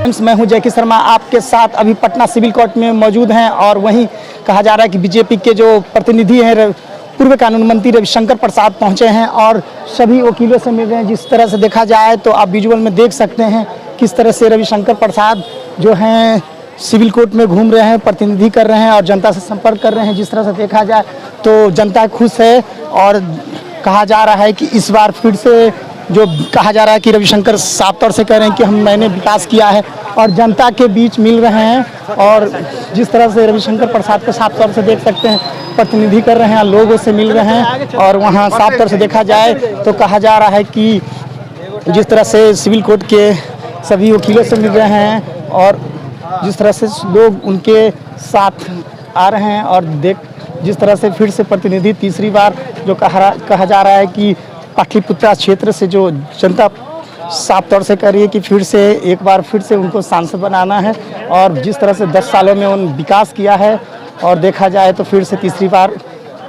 मैं हूं जयकी शर्मा, आपके साथ अभी पटना सिविल कोर्ट में मौजूद हैं और वहीं कहा जा रहा है कि बीजेपी के जो प्रतिनिधि हैं पूर्व कानून मंत्री रविशंकर प्रसाद पहुंचे हैं और सभी वकीलों से मिल रहे हैं। जिस तरह से देखा जाए तो आप विजुअल में देख सकते हैं किस तरह से रविशंकर प्रसाद जो हैं सिविल कोर्ट में घूम रहे हैं, प्रतिनिधि कर रहे हैं और जनता से संपर्क कर रहे हैं। जिस तरह से देखा जाए तो जनता खुश है और कहा जा रहा है कि इस बार फिर से जो कहा जा रहा है कि रविशंकर साफ तौर से कह रहे हैं कि मैंने विकास किया है और जनता के बीच मिल रहे हैं। और जिस तरह से रविशंकर प्रसाद को साफ तौर से देख सकते हैं, प्रतिनिधि कर रहे हैं, लोगों से मिल रहे हैं और वहाँ साफ तौर से देखा जाए तो कहा जा रहा है कि जिस तरह से सिविल कोर्ट के सभी वकीलों से मिल रहे हैं और जिस तरह से लोग उनके साथ आ रहे हैं और जिस तरह से फिर से प्रतिनिधि तीसरी बार जो कहा जा रहा है कि पाटलिपुत्रा क्षेत्र से जो जनता साफ तौर से कह रही है कि फिर से एक बार फिर से उनको सांसद बनाना है और जिस तरह से 10 सालों में उन्होंने विकास किया है और देखा जाए तो फिर से तीसरी बार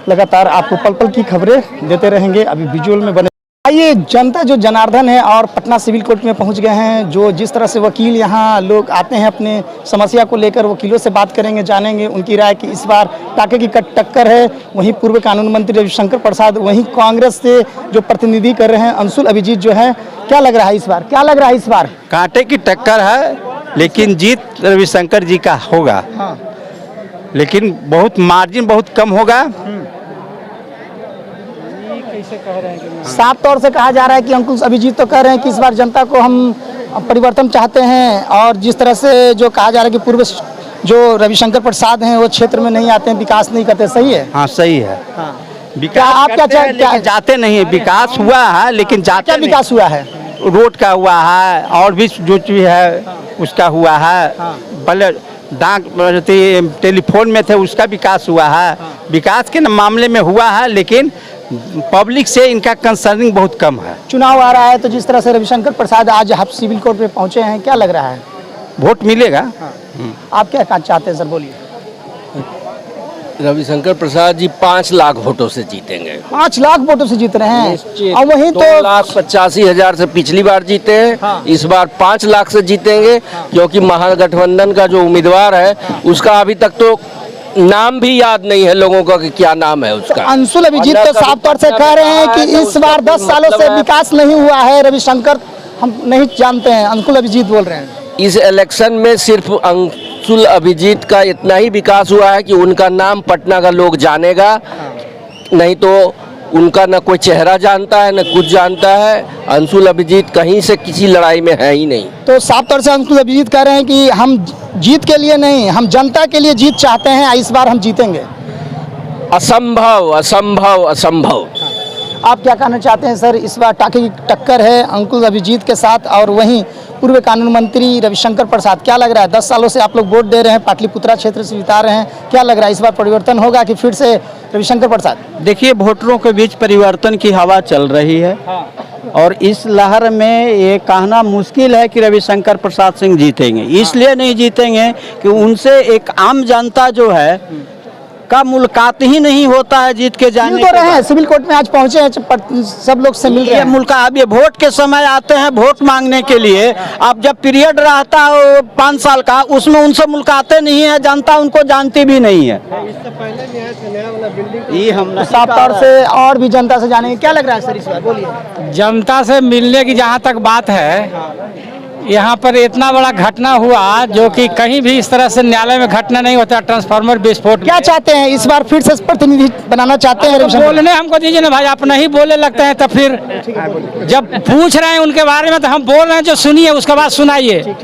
लगातार आपको पल पल की खबरें देते रहेंगे। अभी विजुअल में बने आइए, जनता जो जनार्दन है और पटना सिविल कोर्ट में पहुंच गए हैं। जो जिस तरह से वकील यहाँ लोग आते हैं अपने समस्या को लेकर, वकीलों से बात करेंगे, जानेंगे उनकी राय कि इस बार टाके की टक्कर है। वहीं पूर्व कानून मंत्री रविशंकर प्रसाद, वहीं कांग्रेस से जो प्रतिनिधि कर रहे हैं अंशुल अभिजीत जो है, क्या लग रहा है इस बार? क्या लग रहा है इस बार? कांटे की टक्कर है, लेकिन जीत रविशंकर जी का होगा। हाँ। लेकिन बहुत मार्जिन बहुत कम होगा। कह रहे हैं साफ तौर से कहा जा रहा है कि अंकुश अभिजीत तो कह रहे हैं कि इस बार जनता को हम परिवर्तन चाहते हैं और जिस तरह से जो कहा जा रहा है कि पूर्व जो रविशंकर प्रसाद हैं वो क्षेत्र में नहीं आते हैं, विकास नहीं करते। सही है? हाँ सही है। हाँ। विकास आप क्या जाते नहीं है? विकास हुआ है लेकिन जाते क्या विकास हुआ है? रोड का हुआ है और भी जो चीज है उसका हुआ है। पहले डाक टेलीफोन में थे उसका विकास हुआ है। विकास के मामले में हुआ है लेकिन पब्लिक से इनका कंसर्निंग बहुत कम है। चुनाव आ रहा है तो जिस तरह से रविशंकर प्रसाद आज आप सिविल कोर्ट में पहुंचे हैं, क्या लग रहा है? वोट मिलेगा। हाँ। आप क्या चाहते हैं सर, बोलिए। रविशंकर प्रसाद जी 5 लाख वोटों से जीतेंगे। 5 लाख वोटों से जीत रहे हैं और वहीं तो 2,85,000 से पिछली बार जीते हैं। हाँ। इस बार 5 लाख से जीतेंगे। हाँ। क्योंकि महागठबंधन का जो उम्मीदवार है उसका अभी तक तो नाम भी याद नहीं है लोगों का कि क्या नाम है उसका। तो अंशुल अभिजीत तो साफ तौर से कह रहे हैं कि इस बार 10 सालों से विकास नहीं हुआ है। रविशंकर हम नहीं जानते हैं, अंशुल अभिजीत बोल रहे हैं। इस इलेक्शन में सिर्फ अंशुल अभिजीत का इतना ही विकास हुआ है कि उनका नाम पटना का लोग जानेगा, नहीं तो उनका न कोई चेहरा जानता है न कुछ जानता है। अंशुल अभिजीत कहीं से किसी लड़ाई में है ही नहीं। तो साफ तौर से अंशुल अभिजीत कह रहे हैं कि हम जीत के लिए नहीं, हम जनता के लिए जीत चाहते हैं, इस बार हम जीतेंगे। असंभव असंभव असंभव। आप क्या कहना चाहते हैं सर? इस बार टाके की टक्कर है अंकुल अभिजीत के साथ और वहीं पूर्व कानून मंत्री रविशंकर प्रसाद। क्या लग रहा है? 10 सालों से आप लोग वोट दे रहे हैं, पाटलिपुत्रा क्षेत्र से जिता रहे हैं, क्या लग रहा है इस बार परिवर्तन होगा कि फिर से रविशंकर प्रसाद? देखिए, वोटरों के बीच परिवर्तन की हवा चल रही है। हाँ। और इस लहर में ये कहना मुश्किल है कि रविशंकर प्रसाद सिंह जीतेंगे। इसलिए नहीं जीतेंगे कि उनसे एक आम जनता जो है का मुलाकात ही नहीं होता है जीत के जाने तो रहे हैं। सिविल कोर्ट में आज पहुंचे हैं, सब लोग से मिल रहे हैं। मुलाकात अब ये वोट के समय आते हैं वोट मांगने के लिए। अब जब पीरियड रहता है 5 साल का, उसमें उनसे मुलाकातें नहीं है, जनता उनको जानती भी नहीं है। इससे पहले ये हम साफ तौर से और भी जनता से जानेंगे। क्या लग रहा है सर इस बार? बोलिए। जनता से मिलने की जहाँ तक बात है, यहाँ पर इतना बड़ा घटना हुआ जो कि कहीं भी इस तरह से न्यायालय में घटना नहीं होता। ट्रांसफार्मर विस्फोट। क्या चाहते हैं इस बार फिर से प्रतिनिधि बनाना चाहते हैं? तो बोलने हमको दीजिए ना भाई, आप नहीं बोलने लगते हैं तो फिर जब पूछ रहे हैं उनके बारे में तो हम बोल रहे हैं, जो सुनिए उसके बाद सुनाइए।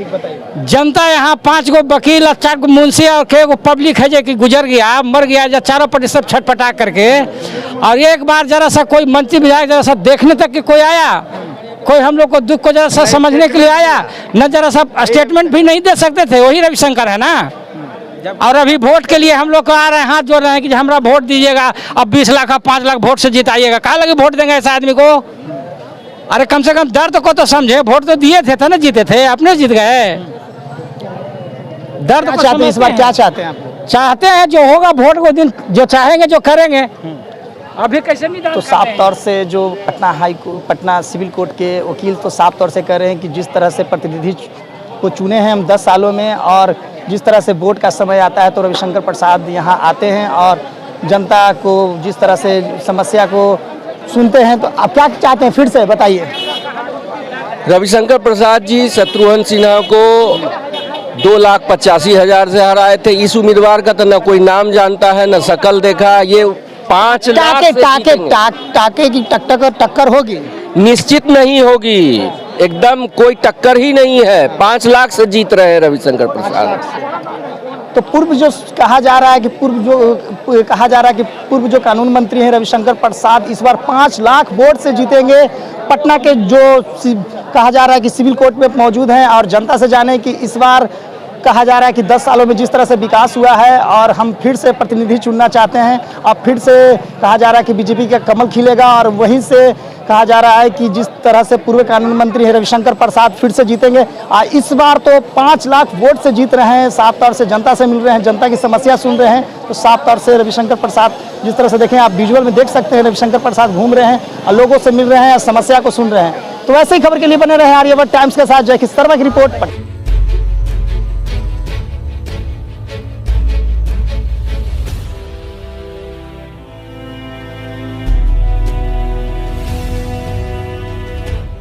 जनता यहाँ 5 गो वकील, 4 गो मुंशी और कई गो पब्लिक है जो कि गुजर गया, मर गया, जो चारों पट्टी सब छटपटा करके। और एक बार जरा सा कोई मंत्री विधायक जरा सा देखने तक कि कोई आया, कोई हम लोग को दुख को जरा सा समझने के लिए आया न, जरा सा स्टेटमेंट भी नहीं दे सकते थे। वही रविशंकर है ना। और अभी वोट के लिए हम लोग को आ रहे हैं, हाथ जोड़ रहे हैं कि हमारा वोट दीजिएगा, अब 20 लाख का 5 लाख वोट से जिताइएगा। कहाँ लगे वोट देंगे ऐसे आदमी को? अरे कम से कम दर्द को तो समझे। वोट तो दिए थे ना, जीते थे, अपने जीत गए। दर्द को चाहते हैं इस बार? क्या चाहते हैं आप? चाहते हैं जो होगा वोट को दिन जो चाहेंगे जो करेंगे। अभी कैसे नहीं? तो साफ तौर से जो पटना सिविल कोर्ट के वकील तो साफ तौर से कह रहे हैं कि जिस तरह से प्रतिनिधि को चुने हैं हम 10 सालों में, और जिस तरह से वोट का समय आता है तो रविशंकर प्रसाद यहाँ आते हैं और जनता को जिस तरह से समस्या को सुनते हैं। तो आप क्या चाहते हैं, फिर से बताइए। रविशंकर प्रसाद जी शत्रुघ्न सिन्हा को 2,85,000 से हराए थे। इस उम्मीदवार का तो न कोई नाम जानता है न शकल देखा। ये 5 लाख से जीतेंगे। टाके की टक्कर होगी? निश्चित नहीं होगी, एकदम कोई टक्कर ही नहीं है। 5 लाख से जीत रहे हैं रविशंकर प्रसाद। तो पूर्व जो कहा जा रहा है कि पूर्व जो कानून मंत्री हैं रविशंकर प्रसाद इस बार 5 लाख वोट से जीतेंगे। पटना के जो कहा जा रहा है कि सिविल कोर्ट में मौजूद हैं और जनता से जाने कि इस बार कहा जा रहा है कि 10 सालों में जिस तरह से विकास हुआ है और हम फिर से प्रतिनिधि चुनना चाहते हैं। अब फिर से कहा जा रहा है कि बीजेपी का कमल खिलेगा, और वहीं से कहा जा रहा है कि जिस तरह से पूर्व कानून मंत्री हैं रविशंकर प्रसाद फिर से जीतेंगे। इस बार तो 5 लाख वोट से जीत रहे हैं, साफ तौर से जनता से मिल रहे हैं, जनता की समस्या सुन रहे हैं। तो साफ तौर से रविशंकर प्रसाद जिस तरह से देखें, आप विजुअल में देख सकते हैं, रविशंकर प्रसाद घूम रहे हैं और लोगों से मिल रहे हैं और समस्या को सुन रहे हैं। तो वैसे ही खबर के लिए बने रहे आर्यभट्ट टाइम्स के साथ। जय किस शर्मा की रिपोर्ट।